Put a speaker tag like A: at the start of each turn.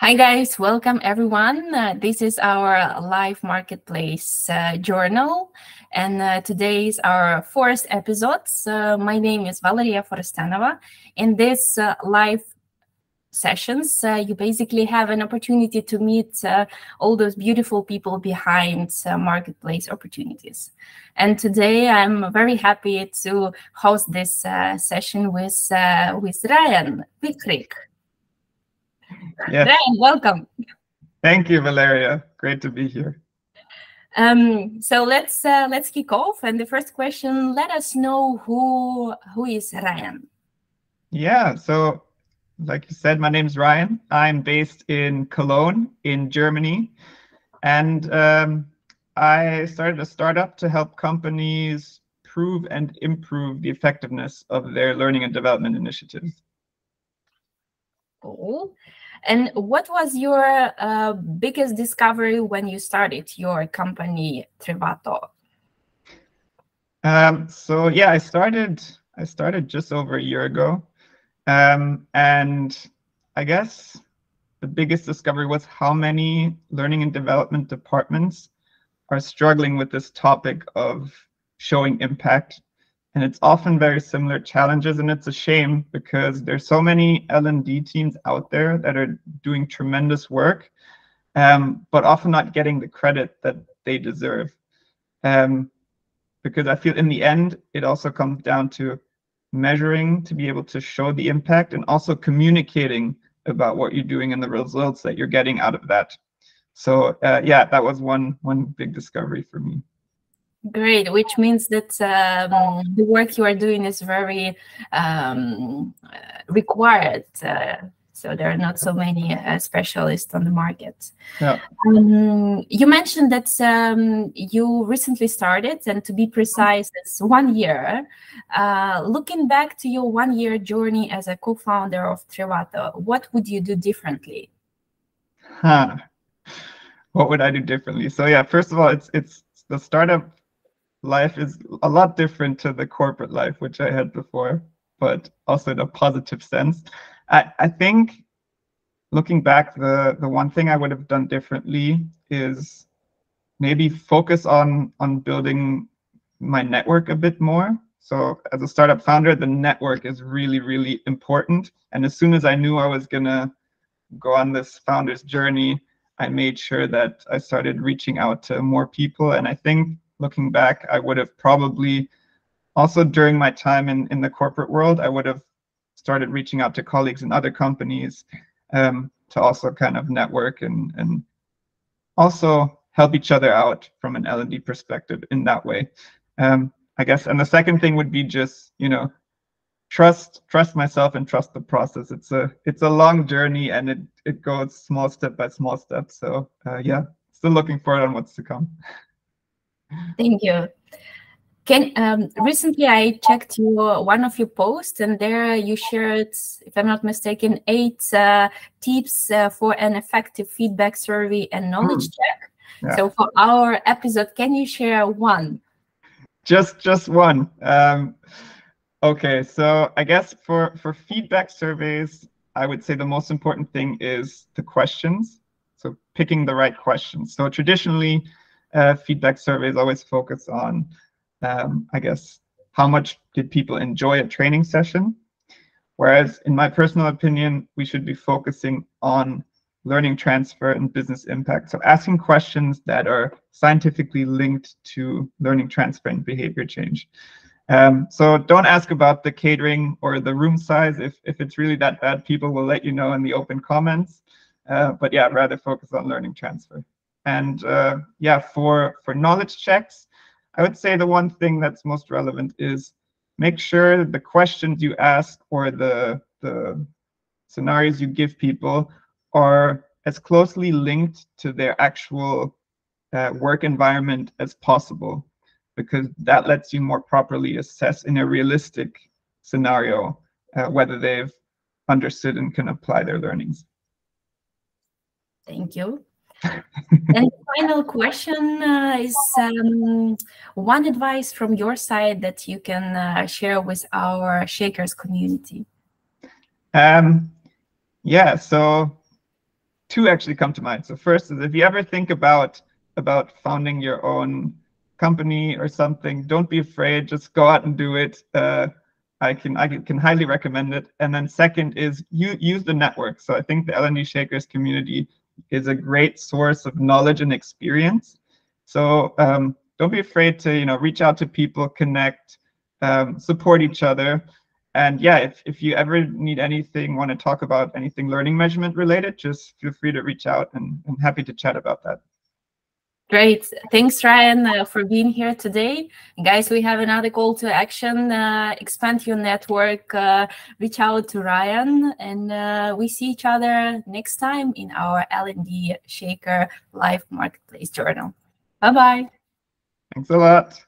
A: Hi guys, welcome everyone. This is our live marketplace journal, and today is our fourth episode. My name is Valeria Forstanova. In this live sessions, you basically have an opportunity to meet all those beautiful people behind marketplace opportunities. And today I'm very happy to host this session with Ryan Viehrig.
B: Yes.
A: Ryan, welcome.
B: Thank you, Valeria. Great to be here.
A: So let's kick off. And the first question: let us know who is Ryan.
B: Yeah. So, like you said, my name's Ryan. I'm based in Cologne, in Germany, and I started a startup to help companies prove and improve the effectiveness of their learning and development initiatives.
A: Cool. And what was your biggest discovery when you started your company, Trevato?
B: So yeah, I started just over a year ago, and I guess the biggest discovery was how many learning and development departments are struggling with this topic of showing impact. And it's often very similar challenges, and it's a shame because there's so many L&D teams out there that are doing tremendous work, but often not getting the credit that they deserve. Because I feel in the end, it also comes down to measuring to be able to show the impact and also communicating about what you're doing and the results that you're getting out of that. So yeah, that was one big discovery for me.
A: Great, which means that the work you are doing is very required. So there are not so many specialists on the market.
B: Yeah.
A: You mentioned that you recently started, and to be precise, it's 1 year. Looking back to your 1 year journey as a co-founder of Trevato, what would you do differently?
B: What would I do differently? So yeah, first of all, it's the startup life is a lot different to the corporate life, which I had before, but also in a positive sense. I think looking back, the one thing I would have done differently is maybe focus on building my network a bit more. So as a startup founder, the network is really, really important. And as soon as I knew I was gonna go on this founder's journey, I made sure that I started reaching out to more people. And I think looking back, I would have probably also during my time in the corporate world, I would have started reaching out to colleagues in other companies to also kind of network and also help each other out from an L&D perspective in that way. I guess, and the second thing would be just, trust myself and trust the process. It's a long journey, and it goes small step by small step. So yeah, still looking forward on what's to come.
A: Thank you. Recently I checked one of your posts, and there you shared, if I'm not mistaken, 8 tips for an effective feedback survey and knowledge check.
B: Yeah.
A: So for our episode, can you share one?
B: Just one. Okay, so I guess for feedback surveys, I would say the most important thing is the questions. So picking the right questions. So traditionally, feedback surveys always focus on, I guess, how much did people enjoy a training session? Whereas in my personal opinion, we should be focusing on learning transfer and business impact. So asking questions that are scientifically linked to learning transfer and behavior change. So don't ask about the catering or the room size. If it's really that bad, people will let you know in the open comments. But yeah, rather focus on learning transfer. And yeah, for knowledge checks, I would say the one thing that's most relevant is make sure the questions you ask or the scenarios you give people are as closely linked to their actual work environment as possible, because that lets you more properly assess in a realistic scenario whether they've understood and can apply their learnings.
A: Thank you. And final question is one advice from your side that you can share with our Shakers community.
B: Yeah, so two actually come to mind. So first is if you ever think about founding your own company or something, don't be afraid. Just go out and do it. I can highly recommend it. And then second is use the network. So I think the L&D Shakers community is a great source of knowledge and experience. So don't be afraid to reach out to people, connect, support each other. And yeah, if you ever need anything, want to talk about anything learning measurement related, just feel free to reach out, and I'm happy to chat about that.
A: Great. Thanks, Ryan, for being here today. Guys, we have another call to action. Expand your network, reach out to Ryan, and we see each other next time in our L&D Shaker Live Marketplace Journal. Bye-bye.
B: Thanks a lot.